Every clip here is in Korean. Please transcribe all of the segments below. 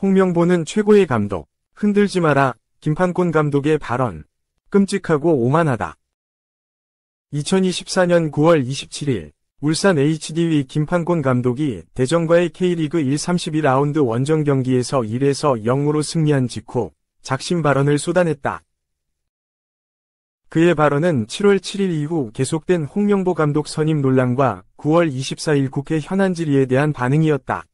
홍명보는 최고의 감독. 흔들지 마라. 김판곤 감독의 발언. 끔찍하고 오만하다. 2024년 9월 27일 울산 HDW 김판곤 감독이 대전과의 K리그 1 31라운드 원정 경기에서 1에서 0으로 승리한 직후 작심 발언을 쏟아냈다. 그의 발언은 7월 7일 이후 계속된 홍명보 감독 선임 논란과 9월 24일 국회 현안 질의에 대한 반응이었다.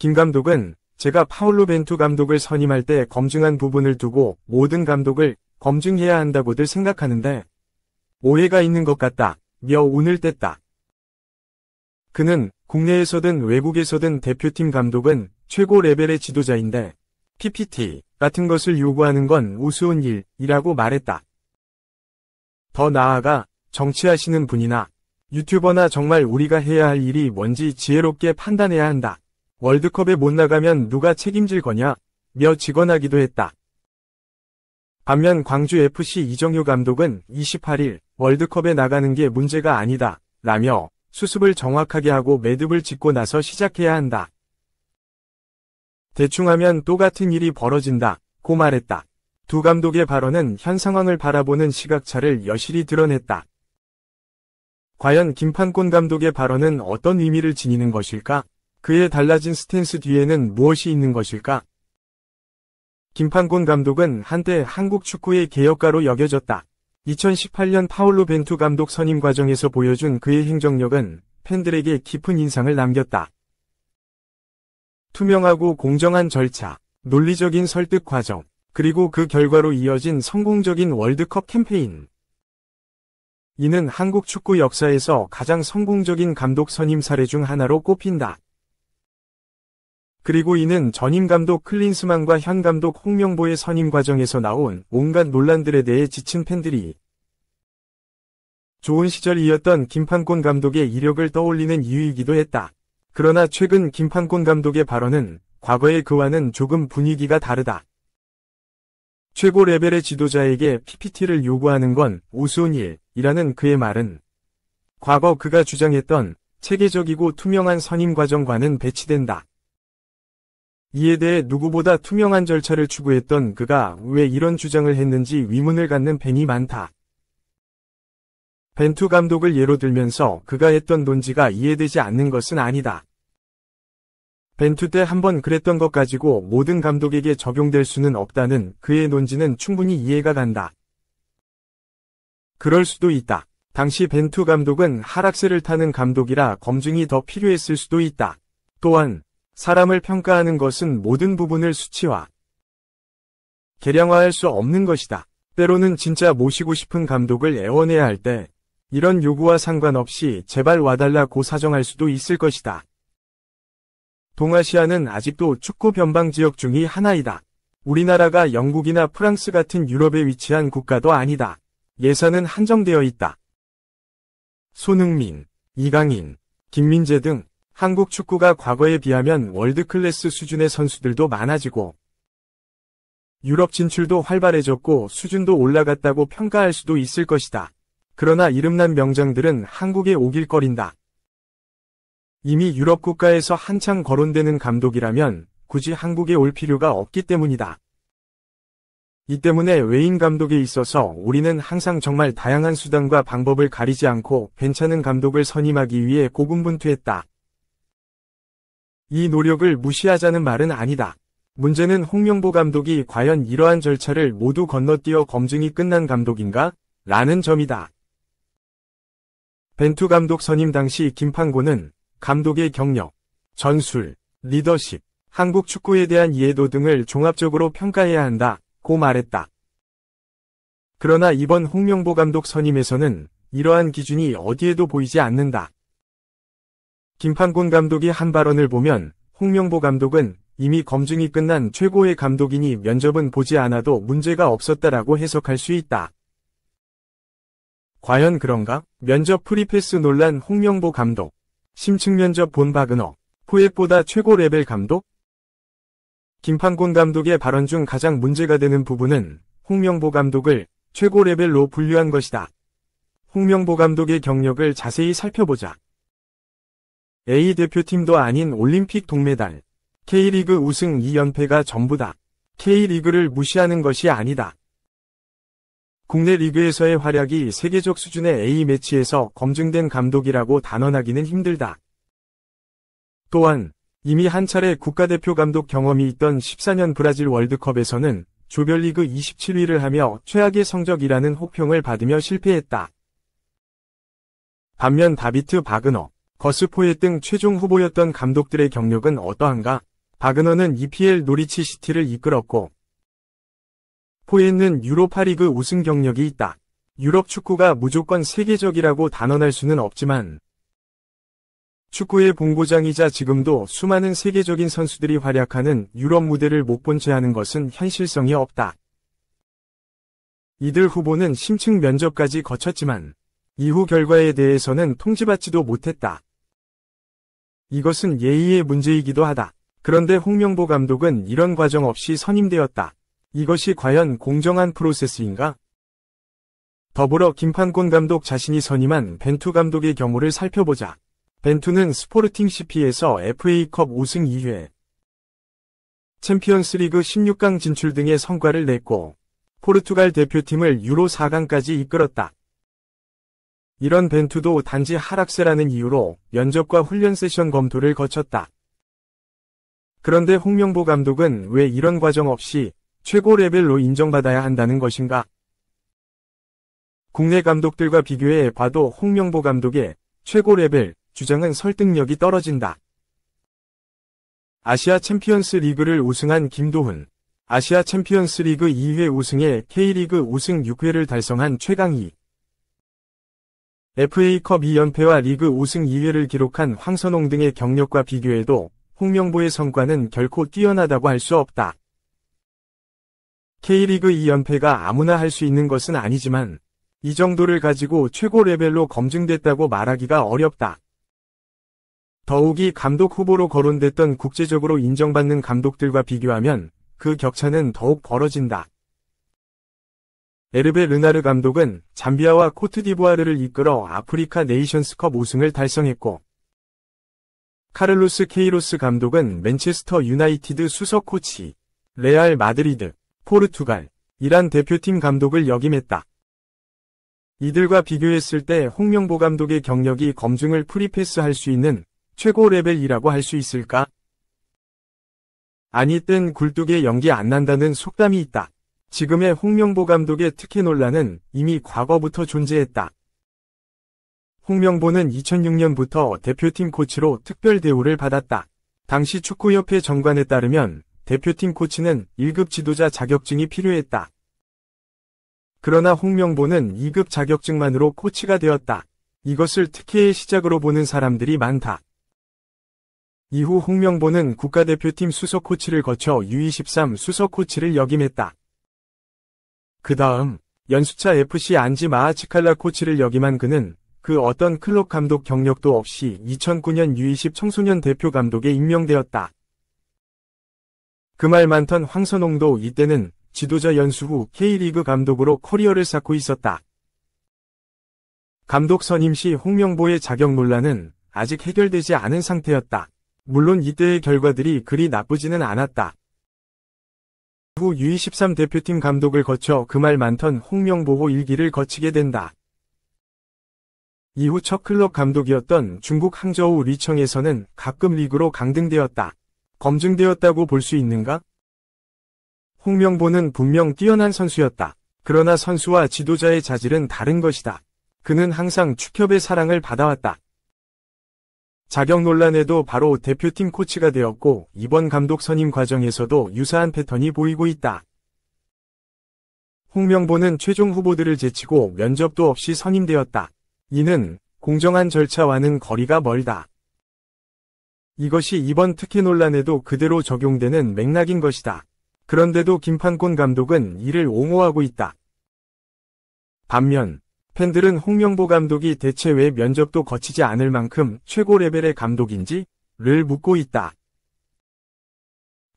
김 감독은 제가 파울로 벤투 감독을 선임할 때 검증한 부분을 두고 모든 감독을 검증해야 한다고들 생각하는데 오해가 있는 것 같다. 며 운을 뗐다. 그는 국내에서든 외국에서든 대표팀 감독은 최고 레벨의 지도자인데 PPT 같은 것을 요구하는 건 우스운 일이라고 말했다. 더 나아가 정치하시는 분이나 유튜버나 정말 우리가 해야 할 일이 뭔지 지혜롭게 판단해야 한다. 월드컵에 못 나가면 누가 책임질 거냐? 며 직언하기도 했다. 반면 광주FC 이정효 감독은 28일 월드컵에 나가는 게 문제가 아니다. 라며 수습을 정확하게 하고 매듭을 짓고 나서 시작해야 한다. 대충 하면 또 같은 일이 벌어진다. 고 말했다. 두 감독의 발언은 현 상황을 바라보는 시각차를 여실히 드러냈다. 과연 김판곤 감독의 발언은 어떤 의미를 지니는 것일까? 그의 달라진 스탠스 뒤에는 무엇이 있는 것일까? 김판곤 감독은 한때 한국 축구의 개혁가로 여겨졌다. 2018년 파울로 벤투 감독 선임 과정에서 보여준 그의 행정력은 팬들에게 깊은 인상을 남겼다. 투명하고 공정한 절차, 논리적인 설득 과정, 그리고 그 결과로 이어진 성공적인 월드컵 캠페인. 이는 한국 축구 역사에서 가장 성공적인 감독 선임 사례 중 하나로 꼽힌다. 그리고 이는 전임 감독 클린스만과 현 감독 홍명보의 선임 과정에서 나온 온갖 논란들에 대해 지친 팬들이 좋은 시절이었던 김판곤 감독의 이력을 떠올리는 이유이기도 했다. 그러나 최근 김판곤 감독의 발언은 과거의 그와는 조금 분위기가 다르다. 최고 레벨의 지도자에게 PPT를 요구하는 건 우스운 일이라는 그의 말은 과거 그가 주장했던 체계적이고 투명한 선임 과정과는 배치된다. 이에 대해 누구보다 투명한 절차를 추구했던 그가 왜 이런 주장을 했는지 의문을 갖는 팬이 많다. 벤투 감독을 예로 들면서 그가 했던 논지가 이해되지 않는 것은 아니다. 벤투 때 한번 그랬던 것 가지고 모든 감독에게 적용될 수는 없다는 그의 논지는 충분히 이해가 간다. 그럴 수도 있다. 당시 벤투 감독은 하락세를 타는 감독이라 검증이 더 필요했을 수도 있다. 또한 사람을 평가하는 것은 모든 부분을 수치화, 계량화할 수 없는 것이다. 때로는 진짜 모시고 싶은 감독을 애원해야 할 때 이런 요구와 상관없이 제발 와달라고 사정할 수도 있을 것이다. 동아시아는 아직도 축구 변방 지역 중의 하나이다. 우리나라가 영국이나 프랑스 같은 유럽에 위치한 국가도 아니다. 예산은 한정되어 있다. 손흥민, 이강인, 김민재 등 한국 축구가 과거에 비하면 월드클래스 수준의 선수들도 많아지고 유럽 진출도 활발해졌고 수준도 올라갔다고 평가할 수도 있을 것이다. 그러나 이름난 명장들은 한국에 오길 꺼린다. 이미 유럽 국가에서 한창 거론되는 감독이라면 굳이 한국에 올 필요가 없기 때문이다. 이 때문에 외인 감독에 있어서 우리는 항상 정말 다양한 수단과 방법을 가리지 않고 괜찮은 감독을 선임하기 위해 고군분투했다. 이 노력을 무시하자는 말은 아니다. 문제는 홍명보 감독이 과연 이러한 절차를 모두 건너뛰어 검증이 끝난 감독인가? 라는 점이다. 벤투 감독 선임 당시 김판곤은 감독의 경력, 전술, 리더십, 한국 축구에 대한 이해도 등을 종합적으로 평가해야 한다고 말했다. 그러나 이번 홍명보 감독 선임에서는 이러한 기준이 어디에도 보이지 않는다. 김판곤 감독이 한 발언을 보면 홍명보 감독은 이미 검증이 끝난 최고의 감독이니 면접은 보지 않아도 문제가 없었다라고 해석할 수 있다. 과연 그런가? 면접 프리패스 논란 홍명보 감독. 심층 면접 본 박은호. 포획보다 최고 레벨 감독? 김판곤 감독의 발언 중 가장 문제가 되는 부분은 홍명보 감독을 최고 레벨로 분류한 것이다. 홍명보 감독의 경력을 자세히 살펴보자. A 대표팀도 아닌 올림픽 동메달, K리그 우승 2연패가 전부다. K리그를 무시하는 것이 아니다. 국내 리그에서의 활약이 세계적 수준의 A매치에서 검증된 감독이라고 단언하기는 힘들다. 또한 이미 한 차례 국가대표 감독 경험이 있던 14년 브라질 월드컵에서는 조별리그 27위를 하며 최악의 성적이라는 혹평을 받으며 실패했다. 반면 다비트 바그너, 거스 포옒 등 최종 후보였던 감독들의 경력은 어떠한가? 바그너는 EPL 노리치 시티를 이끌었고 포옒은 유로파리그 우승 경력이 있다. 유럽 축구가 무조건 세계적이라고 단언할 수는 없지만 축구의 본고장이자 지금도 수많은 세계적인 선수들이 활약하는 유럽 무대를 못 본 채 하는 것은 현실성이 없다. 이들 후보는 심층 면접까지 거쳤지만 이후 결과에 대해서는 통지받지도 못했다. 이것은 예의의 문제이기도 하다. 그런데 홍명보 감독은 이런 과정 없이 선임되었다. 이것이 과연 공정한 프로세스인가? 더불어 김판곤 감독 자신이 선임한 벤투 감독의 경우를 살펴보자. 벤투는 스포르팅 CP에서 FA컵 우승 2회, 챔피언스리그 16강 진출 등의 성과를 냈고 포르투갈 대표팀을 유로 4강까지 이끌었다. 이런 벤투도 단지 하락세라는 이유로 면접과 훈련 세션 검토를 거쳤다. 그런데 홍명보 감독은 왜 이런 과정 없이 최고 레벨로 인정받아야 한다는 것인가? 국내 감독들과 비교해 봐도 홍명보 감독의 최고 레벨 주장은 설득력이 떨어진다. 아시아 챔피언스 리그를 우승한 김도훈, 아시아 챔피언스 리그 2회 우승에 K리그 우승 6회를 달성한 최강희, FA컵 2연패와 리그 우승 2회를 기록한 황선홍 등의 경력과 비교해도 홍명보의 성과는 결코 뛰어나다고 할 수 없다. K리그 2연패가 아무나 할 수 있는 것은 아니지만 이 정도를 가지고 최고 레벨로 검증됐다고 말하기가 어렵다. 더욱이 감독 후보로 거론됐던 국제적으로 인정받는 감독들과 비교하면 그 격차는 더욱 벌어진다. 에르베 르나르 감독은 잠비아와 코트디부아르를 이끌어 아프리카 네이션스컵 우승을 달성했고 카를로스 케이로스 감독은 맨체스터 유나이티드 수석 코치, 레알 마드리드, 포르투갈, 이란 대표팀 감독을 역임했다. 이들과 비교했을 때 홍명보 감독의 경력이 검증을 프리패스할 수 있는 최고 레벨이라고 할 수 있을까? 아니 땐 굴뚝에 연기 안 난다는 속담이 있다. 지금의 홍명보 감독의 특혜 논란은 이미 과거부터 존재했다. 홍명보는 2006년부터 대표팀 코치로 특별 대우를 받았다. 당시 축구협회 정관에 따르면 대표팀 코치는 1급 지도자 자격증이 필요했다. 그러나 홍명보는 2급 자격증만으로 코치가 되었다. 이것을 특혜의 시작으로 보는 사람들이 많다. 이후 홍명보는 국가대표팀 수석 코치를 거쳐 U23 수석 코치를 역임했다. 그 다음 연수차 FC 안지 마하치칼라 코치를 역임한 그는 그 어떤 클럽 감독 경력도 없이 2009년 U20 청소년 대표 감독에 임명되었다. 그 말 많던 황선홍도 이때는 지도자 연수 후 K리그 감독으로 커리어를 쌓고 있었다. 감독 선임 시 홍명보의 자격 논란은 아직 해결되지 않은 상태였다. 물론 이때의 결과들이 그리 나쁘지는 않았다. 후 U23 대표팀 감독을 거쳐 그 말 많던 홍명보호 일기를 거치게 된다. 이후 첫 클럽 감독이었던 중국 항저우 리청에서는 가끔 리그로 강등되었다. 검증되었다고 볼 수 있는가? 홍명보는 분명 뛰어난 선수였다. 그러나 선수와 지도자의 자질은 다른 것이다. 그는 항상 축협의 사랑을 받아왔다. 자격 논란에도 바로 대표팀 코치가 되었고 이번 감독 선임 과정에서도 유사한 패턴이 보이고 있다. 홍명보는 최종 후보들을 제치고 면접도 없이 선임되었다. 이는 공정한 절차와는 거리가 멀다. 이것이 이번 특혜 논란에도 그대로 적용되는 맥락인 것이다. 그런데도 김판곤 감독은 이를 옹호하고 있다. 반면 팬들은 홍명보 감독이 대체 왜 면접도 거치지 않을 만큼 최고 레벨의 감독인지?를 묻고 있다.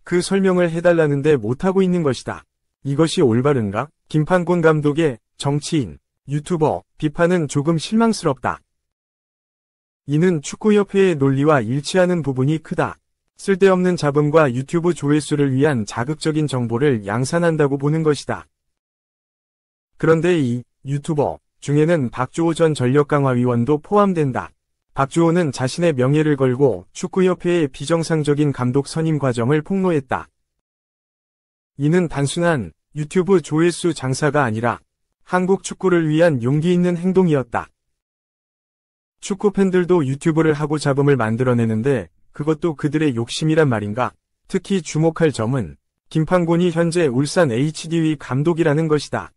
그 설명을 해달라는데 못하고 있는 것이다. 이것이 올바른가? 김판곤 감독의 정치인, 유튜버 비판은 조금 실망스럽다. 이는 축구협회의 논리와 일치하는 부분이 크다. 쓸데없는 잡음과 유튜브 조회수를 위한 자극적인 정보를 양산한다고 보는 것이다. 그런데 이 유튜버 중에는 박주호 전 전력강화위원도 포함된다. 박주호는 자신의 명예를 걸고 축구협회의 비정상적인 감독 선임 과정을 폭로했다. 이는 단순한 유튜브 조회수 장사가 아니라 한국 축구를 위한 용기 있는 행동이었다. 축구 팬들도 유튜브를 하고 잡음을 만들어내는데 그것도 그들의 욕심이란 말인가? 특히 주목할 점은 김판곤이 현재 울산 HDW 감독이라는 것이다.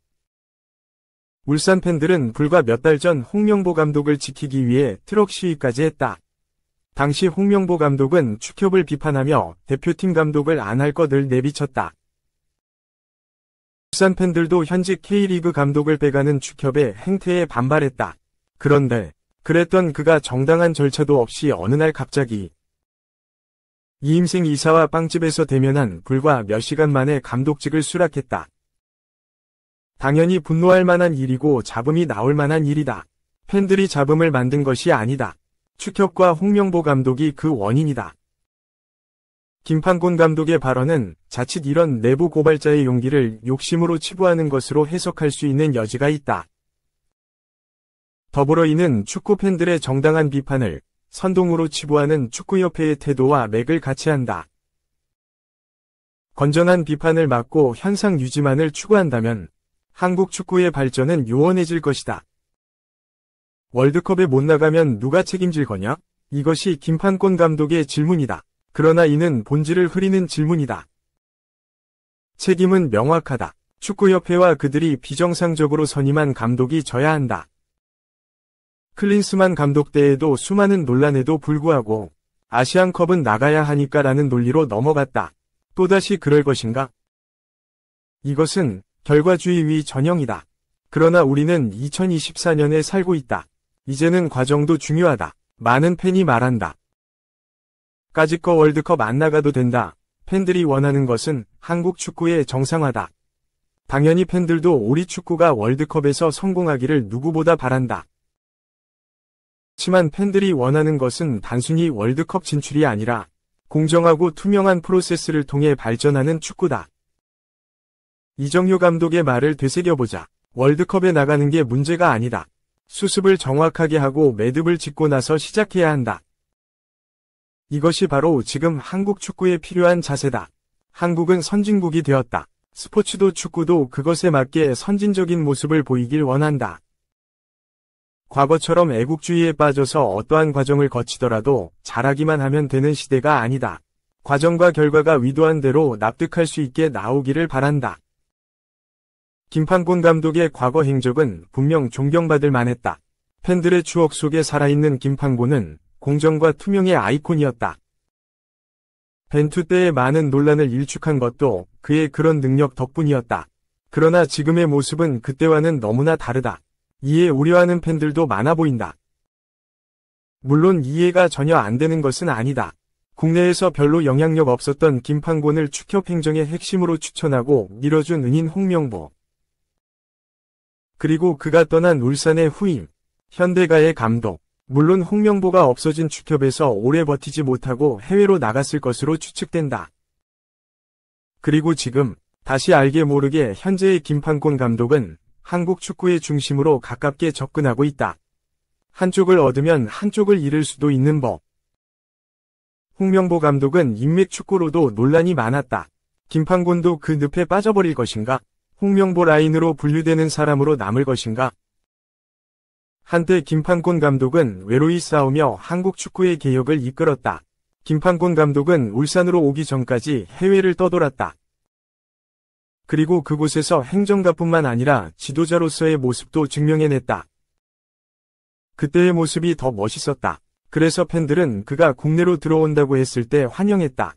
울산 팬들은 불과 몇 달 전 홍명보 감독을 지키기 위해 트럭 시위까지 했다. 당시 홍명보 감독은 축협을 비판하며 대표팀 감독을 안 할 것을 내비쳤다. 울산 팬들도 현직 K리그 감독을 빼가는 축협의 행태에 반발했다. 그런데 그랬던 그가 정당한 절차도 없이 어느 날 갑자기 이임생 이사와 빵집에서 대면한 불과 몇 시간 만에 감독직을 수락했다. 당연히 분노할 만한 일이고 잡음이 나올 만한 일이다. 팬들이 잡음을 만든 것이 아니다. 축협과 홍명보 감독이 그 원인이다. 김판곤 감독의 발언은 자칫 이런 내부 고발자의 용기를 욕심으로 치부하는 것으로 해석할 수 있는 여지가 있다. 더불어 이는 축구 팬들의 정당한 비판을 선동으로 치부하는 축구협회의 태도와 맥을 같이 한다. 건전한 비판을 막고 현상 유지만을 추구한다면 한국 축구의 발전은 요원해질 것이다. 월드컵에 못 나가면 누가 책임질 거냐? 이것이 김판곤 감독의 질문이다. 그러나 이는 본질을 흐리는 질문이다. 책임은 명확하다. 축구협회와 그들이 비정상적으로 선임한 감독이 져야 한다. 클린스만 감독 때에도 수많은 논란에도 불구하고 아시안컵은 나가야 하니까라는 논리로 넘어갔다. 또다시 그럴 것인가? 이것은 결과주의 전형이다. 그러나 우리는 2024년에 살고 있다. 이제는 과정도 중요하다. 많은 팬이 말한다. 까짓거 월드컵 안 나가도 된다. 팬들이 원하는 것은 한국 축구의 정상화다. 당연히 팬들도 우리 축구가 월드컵에서 성공하기를 누구보다 바란다. 하지만 팬들이 원하는 것은 단순히 월드컵 진출이 아니라 공정하고 투명한 프로세스를 통해 발전하는 축구다. 이정효 감독의 말을 되새겨보자. 월드컵에 나가는 게 문제가 아니다. 수습을 정확하게 하고 매듭을 짓고 나서 시작해야 한다. 이것이 바로 지금 한국 축구에 필요한 자세다. 한국은 선진국이 되었다. 스포츠도 축구도 그것에 맞게 선진적인 모습을 보이길 원한다. 과거처럼 애국주의에 빠져서 어떠한 과정을 거치더라도 잘하기만 하면 되는 시대가 아니다. 과정과 결과가 위도한 대로 납득할 수 있게 나오기를 바란다. 김판곤 감독의 과거 행적은 분명 존경받을 만했다. 팬들의 추억 속에 살아있는 김판곤은 공정과 투명의 아이콘이었다. 벤투 때의 많은 논란을 일축한 것도 그의 그런 능력 덕분이었다. 그러나 지금의 모습은 그때와는 너무나 다르다. 이에 우려하는 팬들도 많아 보인다. 물론 이해가 전혀 안 되는 것은 아니다. 국내에서 별로 영향력 없었던 김판곤을 축협 행정의 핵심으로 추천하고 밀어준 은인 홍명보. 그리고 그가 떠난 울산의 후임, 현대가의 감독. 물론 홍명보가 없어진 축협에서 오래 버티지 못하고 해외로 나갔을 것으로 추측된다. 그리고 지금 다시 알게 모르게 현재의 김판곤 감독은 한국 축구의 중심으로 가깝게 접근하고 있다. 한쪽을 얻으면 한쪽을 잃을 수도 있는 법. 홍명보 감독은 인맥 축구로도 논란이 많았다. 김판곤도 그 늪에 빠져버릴 것인가? 홍명보 라인으로 분류되는 사람으로 남을 것인가? 한때 김판곤 감독은 외로이 싸우며 한국 축구의 개혁을 이끌었다. 김판곤 감독은 울산으로 오기 전까지 해외를 떠돌았다. 그리고 그곳에서 행정가뿐만 아니라 지도자로서의 모습도 증명해냈다. 그때의 모습이 더 멋있었다. 그래서 팬들은 그가 국내로 들어온다고 했을 때 환영했다.